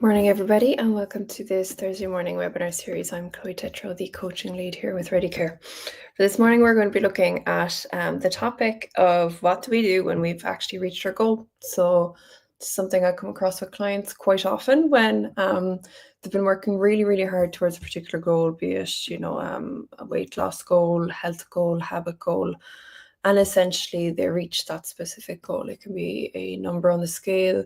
Morning, everybody, and welcome to this Thursday morning webinar series. I'm Chloe Tetro, the coaching lead here with Ready Care. For this morning, we're going to be looking at the topic of what do we do when we've actually reached our goal. So it's something I come across with clients quite often when they've been working really, really hard towards a particular goal, be it, a weight loss goal, health goal, habit goal, and essentially they reach that specific goal. It can be a number on the scale,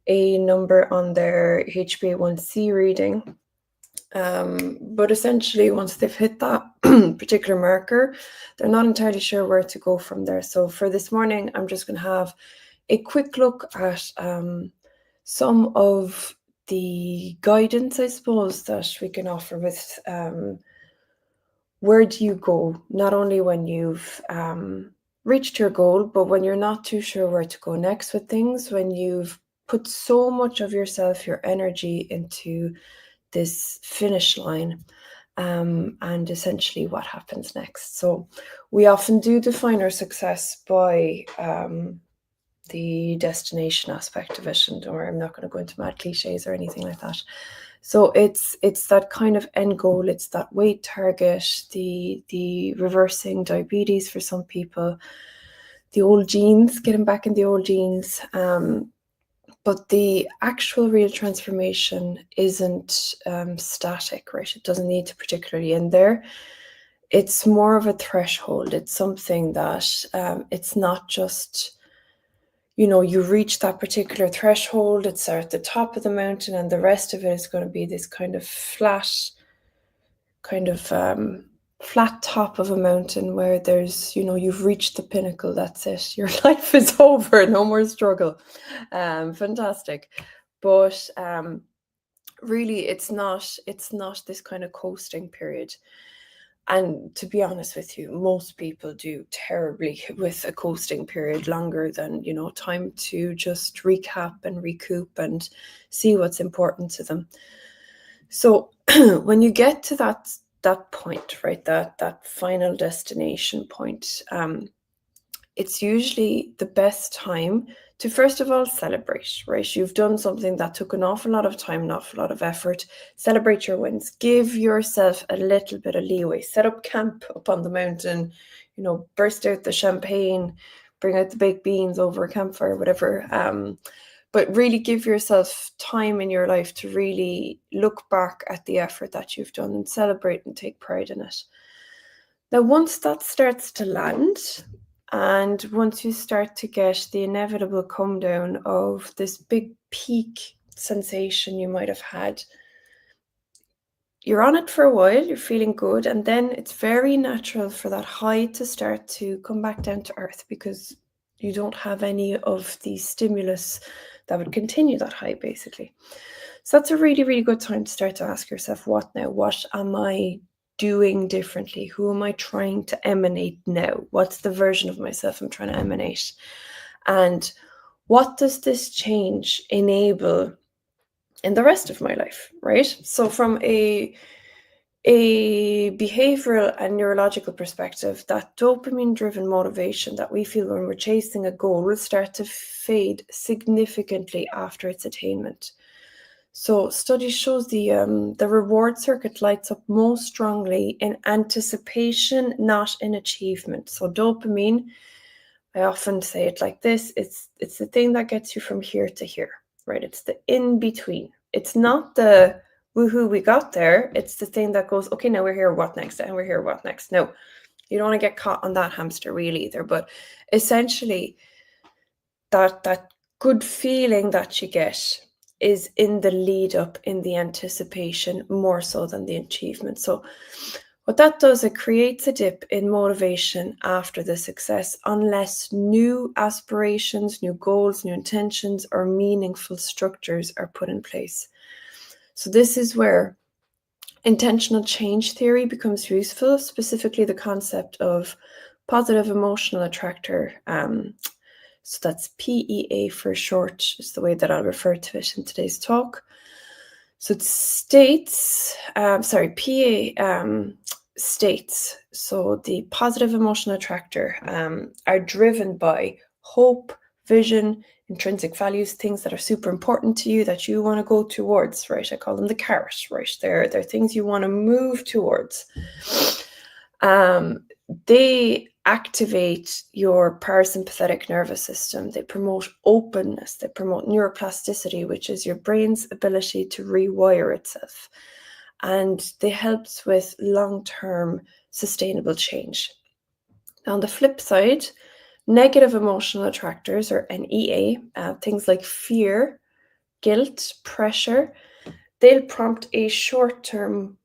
a number on their HbA1c reading. But essentially, once they've hit that particular marker, they're not entirely sure where to go from there. So for this morning, I'm just going to have a quick look at some of the guidance, I suppose, that we can offer with where do you go, not only when you've reached your goal, but when you're not too sure where to go next with things, when you've put so much of yourself, your energy into this finish line, and essentially what happens next. So we often do define our success by the destination aspect of it, and or I'm not going to go into mad cliches or anything like that. So it's that kind of end goal. It's that weight target, the reversing diabetes for some people, the old genes, getting back in the old genes. But the actual real transformation isn't static, right? It doesn't need to particularly end there. It's more of a threshold. It's something that it's not just, you reach that particular threshold, it's at the top of the mountain, and the rest of it is going to be this kind of flat top of a mountain where there's, you've reached the pinnacle, that's it. Your life is over, no more struggle. Fantastic. But really it's not this kind of coasting period. And to be honest with you, most people do terribly with a coasting period longer than, time to just recap and recoup and see what's important to them. So when you get to that point, right, that final destination point, it's usually the best time to first of all celebrate, right? You've done something that took an awful lot of time, an awful lot of effort. Celebrate your wins. Give yourself a little bit of leeway. Set up camp up on the mountain, burst out the champagne, bring out the baked beans over a campfire, whatever. But really give yourself time in your life to really look back at the effort that you've done and celebrate and take pride in it. Now, once that starts to land, and once you start to get the inevitable come down of this big peak sensation you might have had, you're on it for a while, you're feeling good, and then it's very natural for that high to start to come back down to earth because you don't have any of the stimulus that would continue that high, basically. So that's a really, really good time to start to ask yourself, what now? What am I doing differently? Who am I trying to emanate now? What's the version of myself I'm trying to emanate? And what does this change enable in the rest of my life, right? So from a behavioral and neurological perspective, that dopamine-driven motivation that we feel when we're chasing a goal will start to fade significantly after its attainment. So studies shows the reward circuit lights up most strongly in anticipation, not in achievement. So dopamine, I often say it like this, it's the thing that gets you from here to here, right? It's the in-between. It's not the woohoo, we got there. It's the thing that goes, okay, now we're here, what next? And we're here, what next? No, you don't want to get caught on that hamster wheel either. But essentially, that good feeling that you get is in the lead up, in the anticipation, more so than the achievement. So what that does, it creates a dip in motivation after the success unless new aspirations, new goals, new intentions, or meaningful structures are put in place. So this is where intentional change theory becomes useful, specifically the concept of positive emotional attractor. So that's PEA for short, is the way that I'll refer to it in today's talk. So it states, PA states, so the positive emotional attractor are driven by hope, vision, intrinsic values, things that are super important to you that you want to go towards, right? I call them the carrot, right? They're things you want to move towards. They activate your parasympathetic nervous system. They promote openness. They promote neuroplasticity, which is your brain's ability to rewire itself. And they help with long-term sustainable change. On the flip side, negative emotional attractors, or NEA, things like fear, guilt, pressure, they'll prompt a short-term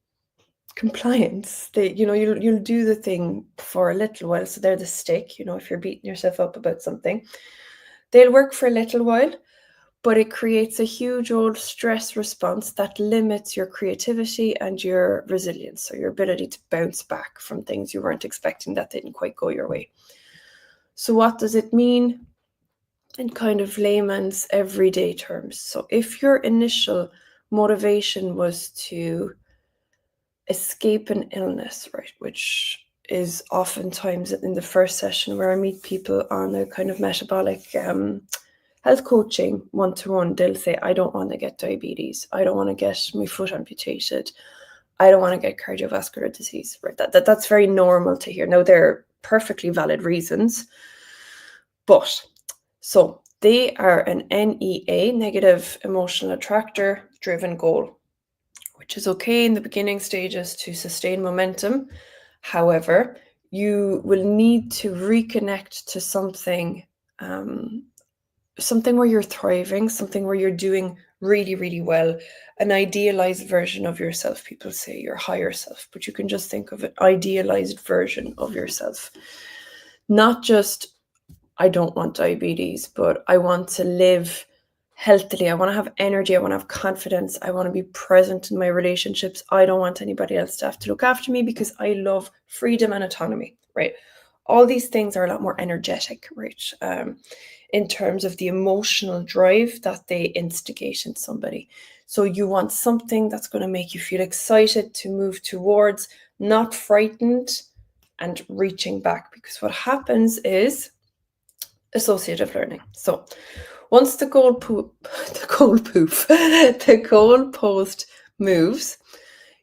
compliance. You'll do the thing for a little while. So they're the stick, if you're beating yourself up about something. They'll work for a little while, but it creates a huge old stress response that limits your creativity and your resilience, so your ability to bounce back from things you weren't expecting that didn't quite go your way. So what does it mean in kind of layman's everyday terms? So if your initial motivation was to escape an illness, right, which is oftentimes in the first session where I meet people on a kind of metabolic health coaching one-to-one, they'll say, I don't want to get diabetes. I don't want to get my foot amputated. I don't want to get cardiovascular disease, right? That's very normal to hear. Now, they're perfectly valid reasons, but so they are an NEA, negative emotional attractor driven goal, which is okay in the beginning stages to sustain momentum. However, you will need to reconnect to something where you're thriving, something where you're doing really, really well, an idealized version of yourself. People say your higher self, but you can just think of an idealized version of yourself. Not just, I don't want diabetes, but I want to live healthily. I want to have energy. I want to have confidence. I want to be present in my relationships. I don't want anybody else to have to look after me because I love freedom and autonomy, right? All these things are a lot more energetic, right? In terms of the emotional drive that they instigate in somebody. So you want something that's going to make you feel excited to move towards, not frightened and reaching back. Because what happens is associative learning. So once the goalpost moves,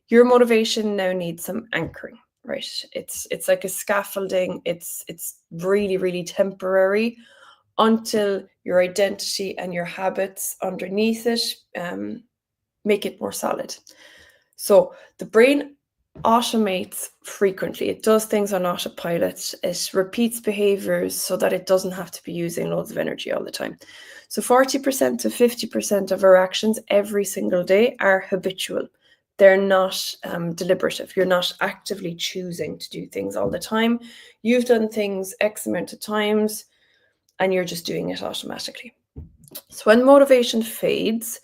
your motivation now needs some anchoring, right? It's like a scaffolding. It's really, really temporary until your identity and your habits underneath it make it more solid. So the brain automates frequently. It does things on autopilot. It repeats behaviors so that it doesn't have to be using loads of energy all the time. So 40% to 50% of our actions every single day are habitual. They're not deliberative. You're not actively choosing to do things all the time. You've done things X amount of times and you're just doing it automatically. So when motivation fades,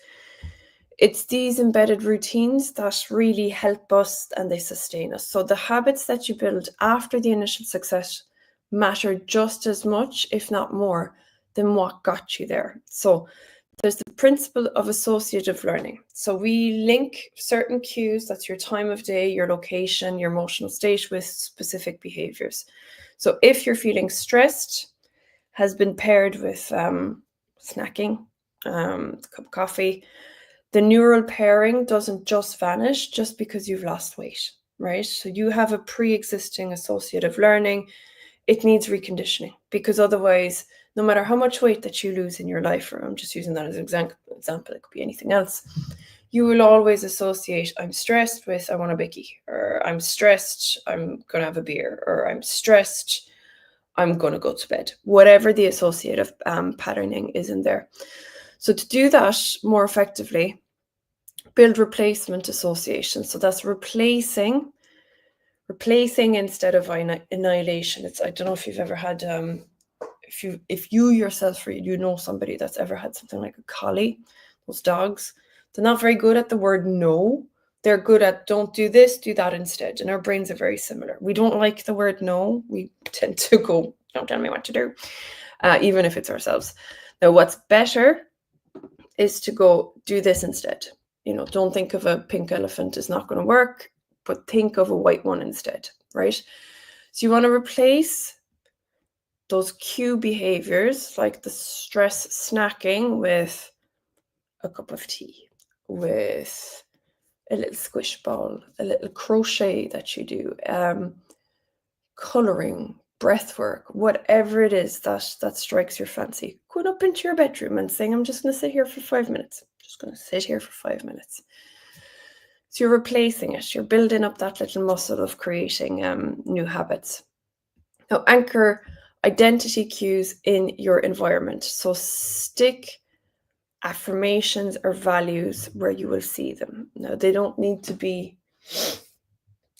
it's these embedded routines that really help us and they sustain us. So the habits that you build after the initial success matter just as much, if not more, than what got you there. So there's the principle of associative learning. So we link certain cues, that's your time of day, your location, your emotional state, with specific behaviors. So if you're feeling stressed, has been paired with snacking, a cup of coffee, the neural pairing doesn't just vanish just because you've lost weight, right? So you have a pre-existing associative learning. It needs reconditioning because otherwise, no matter how much weight that you lose in your life, or I'm just using that as an example, it could be anything else, you will always associate I'm stressed with I want a bicky, or I'm stressed, I'm going to have a beer, or I'm stressed, I'm going to go to bed. Whatever the associative patterning is in there. So to do that more effectively, build replacement association. So that's replacing instead of annihilation. I don't know if you've ever had, if you yourself, you know somebody that's ever had something like a collie, those dogs, they're not very good at the word no. They're good at don't do this, do that instead. And our brains are very similar. We don't like the word no. We tend to go, don't tell me what to do, even if it's ourselves. Now, what's better is to go do this instead. Don't think of a pink elephant is not going to work, but think of a white one instead, right? So you want to replace those cue behaviors, like the stress snacking with a cup of tea, with a little squish ball, a little crochet that you do, coloring, breath work, whatever it is that strikes your fancy. Going up into your bedroom and saying, I'm just going to sit here for 5 minutes. Just going to sit here for 5 minutes. So you're replacing it. You're building up that little muscle of creating new habits. Now, anchor identity cues in your environment. So stick affirmations or values where you will see them. Now, they don't need to be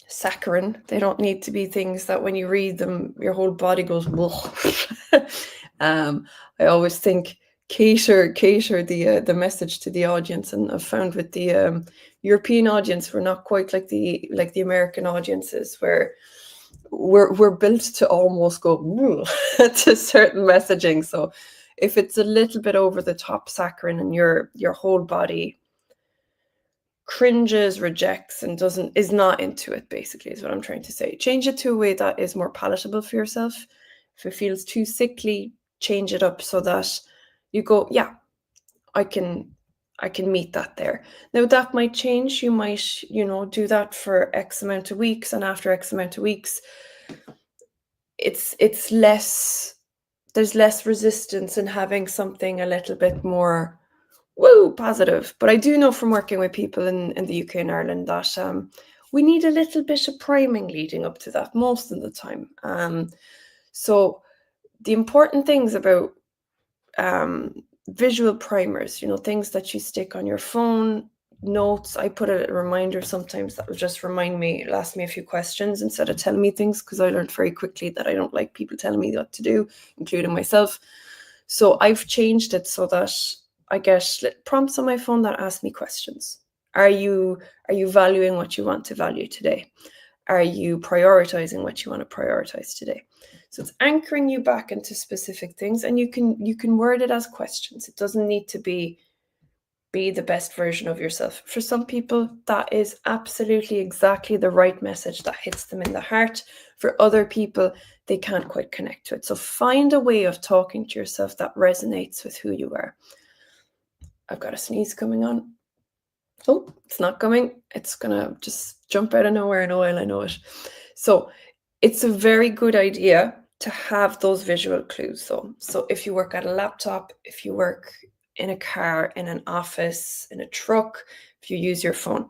saccharine. They don't need to be things that when you read them, your whole body goes, I always think cater the message to the audience, and I've found with the European audience, we're not quite like the American audiences, where we're built to almost go to certain messaging. So if it's a little bit over the top saccharine and your whole body cringes, rejects, and is not into it, basically, is what I'm trying to say. Change it to a way that is more palatable for yourself. If it feels too sickly, change it up so that you go, yeah, I can meet that there. Now that might change. You might, do that for X amount of weeks, and after X amount of weeks, it's less, there's less resistance in having something a little bit more positive. But I do know from working with people in the UK and Ireland that we need a little bit of priming leading up to that most of the time. So the important things about visual primers, things that you stick on your phone, notes. I put a reminder sometimes that will just remind me, ask me a few questions instead of telling me things, because I learned very quickly that I don't like people telling me what to do, including myself. So I've changed it so that I get prompts on my phone that ask me questions. Are you valuing what you want to value today? Are you prioritizing what you want to prioritize today? So it's anchoring you back into specific things, and you can word it as questions. It doesn't need to be the best version of yourself. For some people, that is absolutely exactly the right message that hits them in the heart. For other people, they can't quite connect to it. So find a way of talking to yourself that resonates with who you are. I've got a sneeze coming on. Oh, it's not coming. It's going to just jump out of nowhere in a while, I know it. So it's a very good idea to have those visual clues. So if you work at a laptop, if you work in a car, in an office, in a truck, if you use your phone,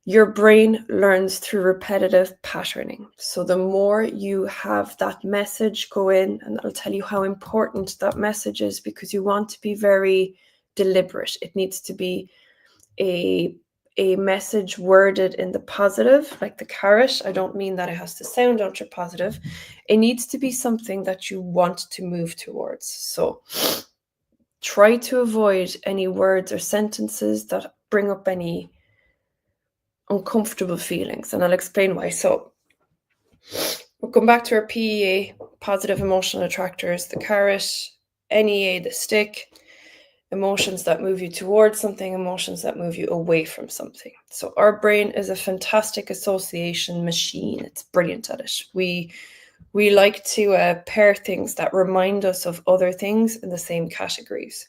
your brain learns through repetitive patterning. So the more you have that message go in, and I'll tell you how important that message is, because you want to be very deliberate. It needs to be a message worded in the positive, like the carrot. I don't mean that it has to sound ultra positive. It needs to be something that you want to move towards. So try to avoid any words or sentences that bring up any uncomfortable feelings, and I'll explain why. So we'll come back to our PEA, positive emotional attractors, the carrot, NEA, the stick. Emotions that move you towards something, emotions that move you away from something. So our brain is a fantastic association machine. It's brilliant at it. We like to pair things that remind us of other things in the same categories.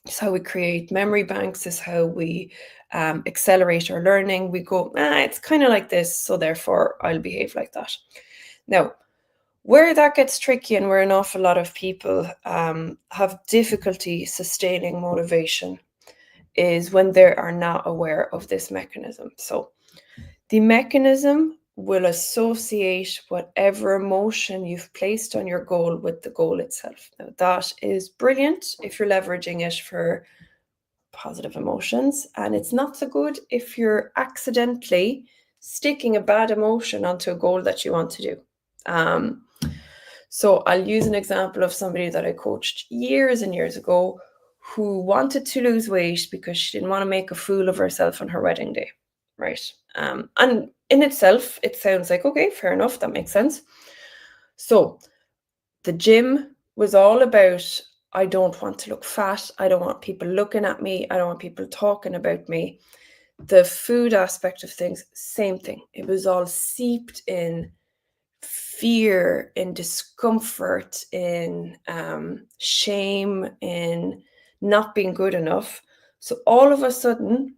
It's how we create memory banks. It's how we accelerate our learning. We go, it's kind of like this, so therefore I'll behave like that. Now, where that gets tricky, and where an awful lot of people have difficulty sustaining motivation, is when they are not aware of this mechanism. So the mechanism will associate whatever emotion you've placed on your goal with the goal itself. Now, that is brilliant if you're leveraging it for positive emotions, and it's not so good if you're accidentally sticking a bad emotion onto a goal that you want to do. So I'll use an example of somebody that I coached years and years ago who wanted to lose weight because she didn't want to make a fool of herself on her wedding day, right? And in itself, it sounds like, okay, fair enough, that makes sense. So the gym was all about, I don't want to look fat. I don't want people looking at me. I don't want people talking about me. The food aspect of things, same thing. It was all seeped in fear, in discomfort, in shame, in not being good enough. So all of a sudden,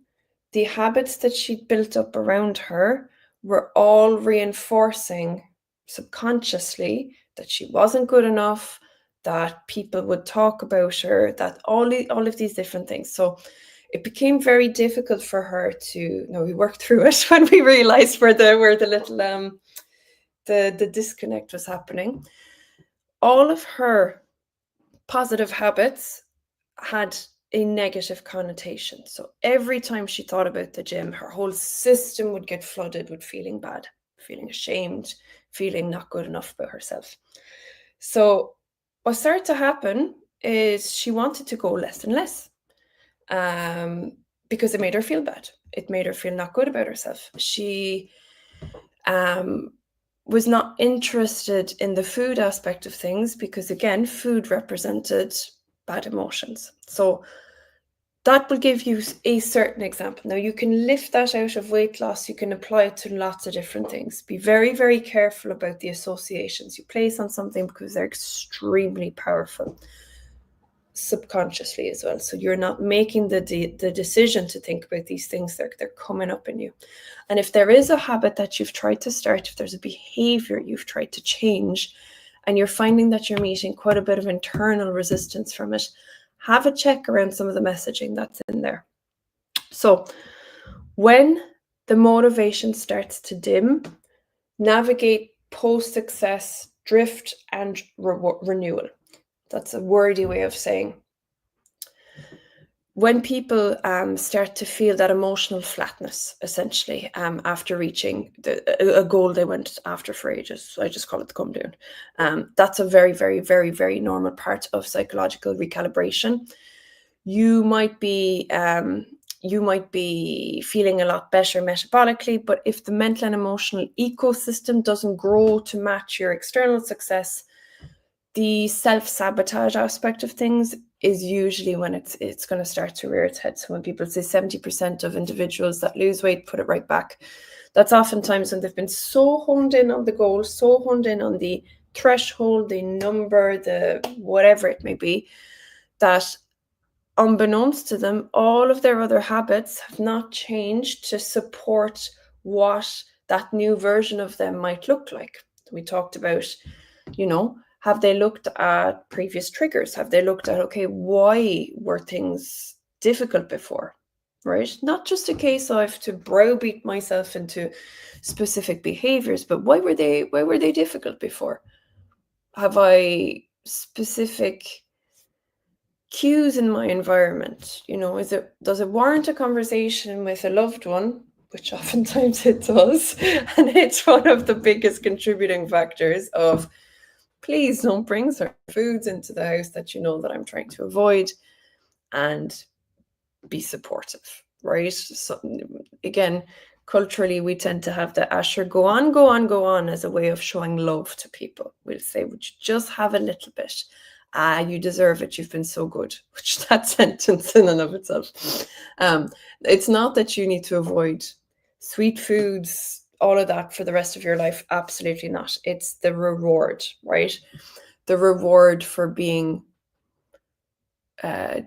the habits that she'd built up around her were all reinforcing subconsciously that she wasn't good enough, that people would talk about her, that all of these different things. So it became very difficult for her to, no, we worked through it when we realized where the little the disconnect was happening. All of her positive habits had a negative connotation. So every time she thought about the gym, her whole system would get flooded with feeling bad, feeling ashamed, feeling not good enough about herself. So what started to happen is she wanted to go less and less, because it made her feel bad. It made her feel not good about herself. She was not interested in the food aspect of things because, again, food represented bad emotions. So that will give you a certain example. Now, you can lift that out of weight loss. You can apply it to lots of different things. Be very, very careful about the associations you place on something because they're extremely powerful subconsciously as well. So you're not making the decision to think about these things. They're coming up in you. And if there is a habit that you've tried to start, if there's a behavior you've tried to change, and you're finding that you're meeting quite a bit of internal resistance from it, have a check around some of the messaging that's in there. So when the motivation starts to dim, navigate post-success, drift, and renewal. That's a wordy way of saying when people start to feel that emotional flatness, essentially, after reaching a goal they went after for ages. I just call it the come down. That's a very, very, very, very normal part of psychological recalibration. You might be feeling a lot better metabolically, but if the mental and emotional ecosystem doesn't grow to match your external success, the self-sabotage aspect of things is usually when it's going to start to rear its head. So when people say 70% of individuals that lose weight put it right back, that's oftentimes when they've been so honed in on the goal, so honed in on the threshold, the number, the whatever it may be, that unbeknownst to them, all of their other habits have not changed to support what that new version of them might look like. We talked about, have they looked at previous triggers? Have they looked at, okay, why were things difficult before, right? Not just a case of to browbeat myself into specific behaviors, but why were they difficult before? Have I specific cues in my environment? Does it warrant a conversation with a loved one? Which oftentimes it does. And it's one of the biggest contributing factors of, please don't bring certain foods into the house that you know that I'm trying to avoid, and be supportive, right? So again, culturally, we tend to have the Asher, go on as a way of showing love to people. We'll say, would you just have a little bit? You deserve it. You've been so good, which that sentence in and of itself. It's not that you need to avoid sweet foods, all of that for the rest of your life. Absolutely not. It's the reward, right? The reward for being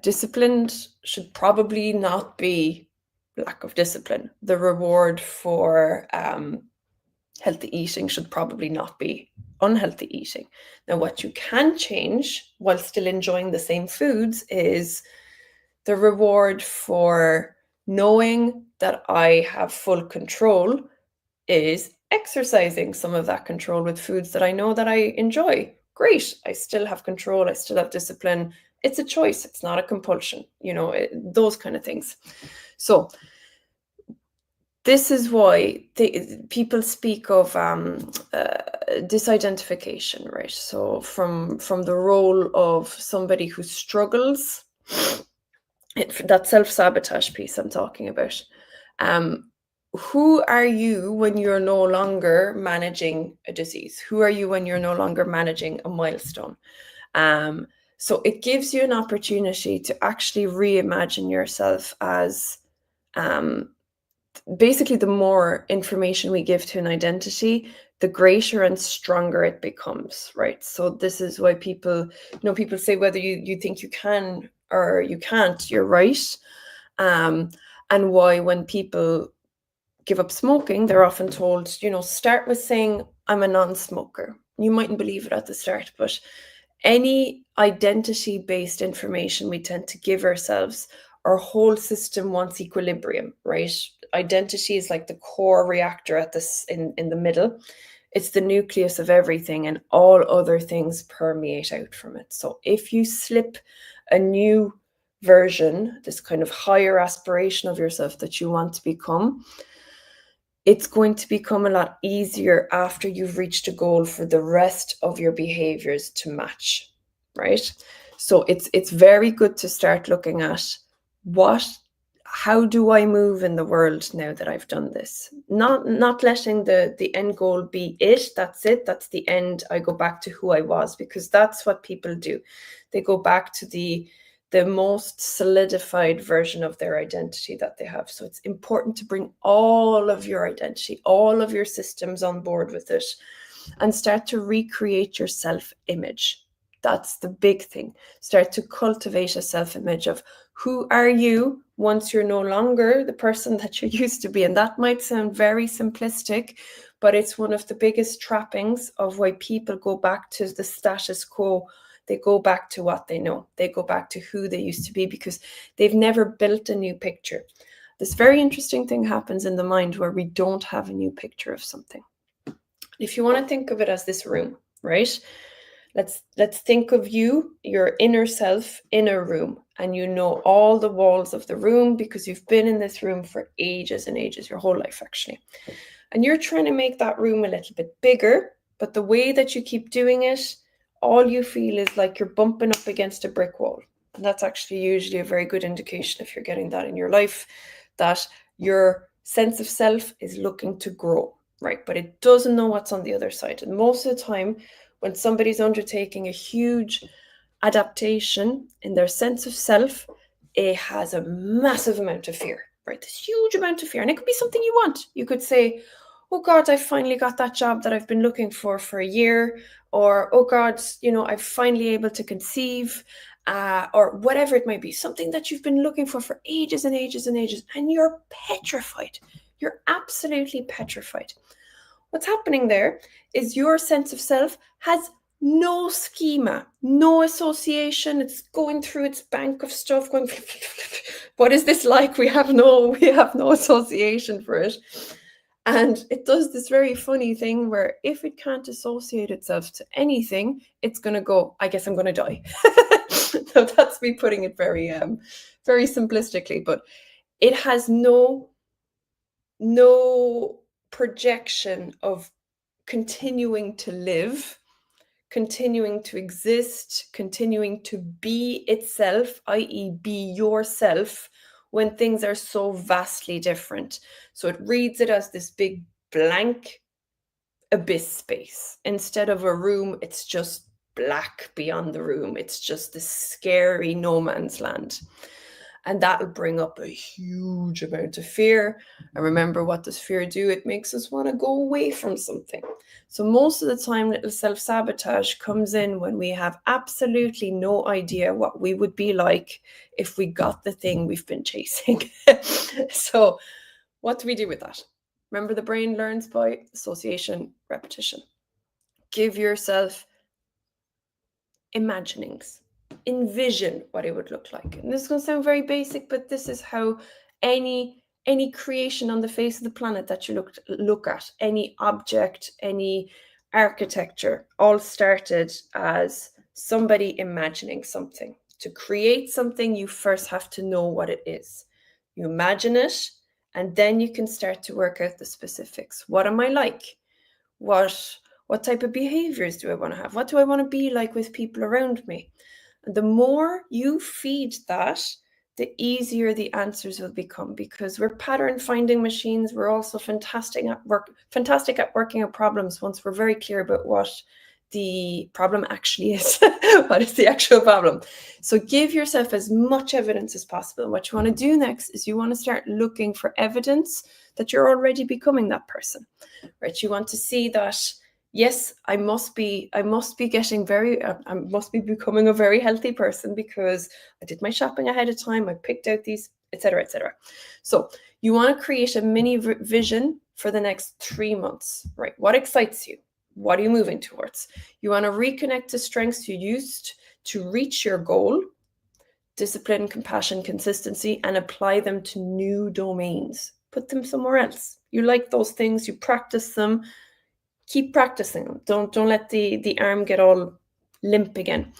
disciplined should probably not be lack of discipline. The reward for healthy eating should probably not be unhealthy eating. Now, what you can change while still enjoying the same foods is the reward for knowing that I have full control is exercising some of that control with foods that I know that I enjoy. Great. I still have control. I still have discipline. It's a choice. It's not a compulsion, those kind of things. So this is why people speak of disidentification, right? So from the role of somebody who struggles, that self-sabotage piece I'm talking about. Who are you when you're no longer managing a disease? Who are you when you're no longer managing a milestone? So it gives you an opportunity to actually reimagine yourself as basically, the more information we give to an identity, the greater and stronger it becomes, right? So this is why people, people say whether you think you can or you can't, you're right. And why when people give up smoking, they're often told, start with saying, I'm a non-smoker. You mightn't believe it at the start, but any identity-based information we tend to give ourselves, our whole system wants equilibrium, right? Identity is like the core reactor at this in the middle. It's the nucleus of everything, and all other things permeate out from it. So if you slip a new version, this kind of higher aspiration of yourself that you want to become, it's going to become a lot easier after you've reached a goal for the rest of your behaviors to match, right? So it's very good to start looking at how do I move in the world now that I've done this? Not letting the end goal be that's it, that's the end. I go back to who I was, because that's what people do. They go back to the most solidified version of their identity that they have. So it's important to bring all of your identity, all of your systems on board with it, and start to recreate your self-image. That's the big thing. Start to cultivate a self-image of who are you once you're no longer the person that you used to be. And that might sound very simplistic, but it's one of the biggest trappings of why people go back to the status quo. They go back to what they know. They go back to who they used to be, because they've never built a new picture. This very interesting thing happens in the mind where we don't have a new picture of something. If you want to think of it as this room, right? Let's think of your inner self in a room, and you know all the walls of the room because you've been in this room for ages and ages, your whole life actually. And you're trying to make that room a little bit bigger, but the way that you keep doing it, all you feel is like you're bumping up against a brick wall. And that's actually usually a very good indication, if you're getting that in your life, that your sense of self is looking to grow, right? But it doesn't know what's on the other side. And most of the time, when somebody's undertaking a huge adaptation in their sense of self, it has a massive amount of fear, right? This huge amount of fear. And it could be something you want. You could say, oh God, I finally got that job that I've been looking for a year. Or, oh God, I'm finally able to conceive, or whatever it might be. Something that you've been looking for ages and ages and ages. And you're petrified. You're absolutely petrified. What's happening there is your sense of self has no schema, no association. It's going through its bank of stuff, going, what is this like? We have no association for it. And it does this very funny thing where if it can't associate itself to anything, it's going to go, I guess I'm going to die. So that's me putting it very, very simplistically, but it has no projection of continuing to live, continuing to exist, continuing to be itself, i.e. be yourself, when things are so vastly different. So it reads it as this big blank abyss space. Instead of a room, it's just black beyond the room. It's just this scary no man's land. And that'll bring up a huge amount of fear. And remember, what does fear do? It makes us want to go away from something. So most of the time, little self-sabotage comes in when we have absolutely no idea what we would be like if we got the thing we've been chasing. So what do we do with that? Remember, the brain learns by association, repetition. Give yourself imaginings. Envision what it would look like. And this is going to sound very basic, but this is how any creation on the face of the planet that you look at, any object, any architecture, all started as somebody imagining something. To create something, you first have to know what it is. You imagine it, and then you can start to work out the specifics. What am I like? What type of behaviors do I want to have? What do I want to be like with people around me? And the more you feed that, the easier the answers will become, because we're pattern finding machines. We're also fantastic at working out problems once we're very clear about what the problem actually is. What is the actual problem? So give yourself as much evidence as possible. And what you want to do next is you want to start looking for evidence that you're already becoming that person, right? You want to see that, yes, I must be getting I must be becoming a very healthy person because I did my shopping ahead of time. I picked out these, etc., etc. So you want to create a mini vision for the next 3 months, right? What excites you? What are you moving towards? You want to reconnect to strengths you used to reach your goal, discipline, compassion, consistency, and apply them to new domains. Put them somewhere else. You like those things, you practice them, keep practicing them. Don't let the arm get all limp again.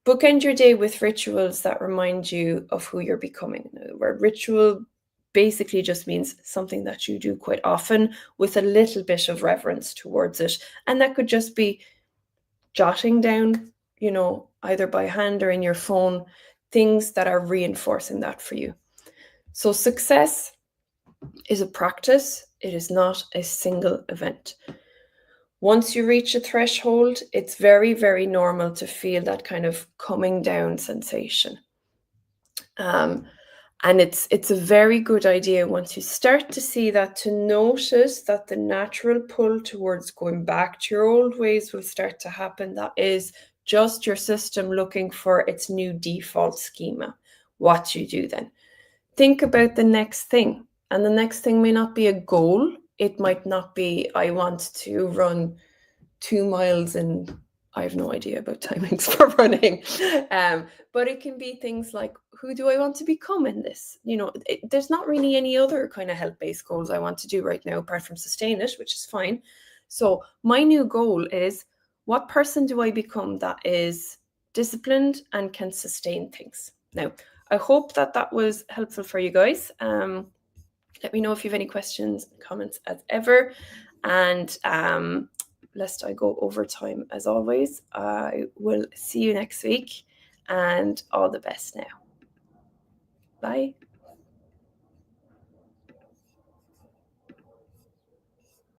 Bookend your day with rituals that remind you of who you're becoming. Where ritual basically just means something that you do quite often with a little bit of reverence towards it. And that could just be jotting down, either by hand or in your phone, things that are reinforcing that for you. So success is a practice. It is not a single event. Once you reach a threshold, it's very, very normal to feel that kind of coming down sensation. And it's a very good idea once you start to see that, to notice that the natural pull towards going back to your old ways will start to happen. That is just your system looking for its new default schema. What do you do then? Think about the next thing. And the next thing may not be a goal. It might not be, I want to run 2 miles in, I have no idea about timings for running. But it can be things like, who do I want to become in this? There's not really any other kind of health-based goals I want to do right now, apart from sustain it, which is fine. So my new goal is, what person do I become that is disciplined and can sustain things? Now, I hope that was helpful for you guys. Let me know if you have any questions, comments as ever. And lest I go over time, as always, I will see you next week, and all the best now. Bye.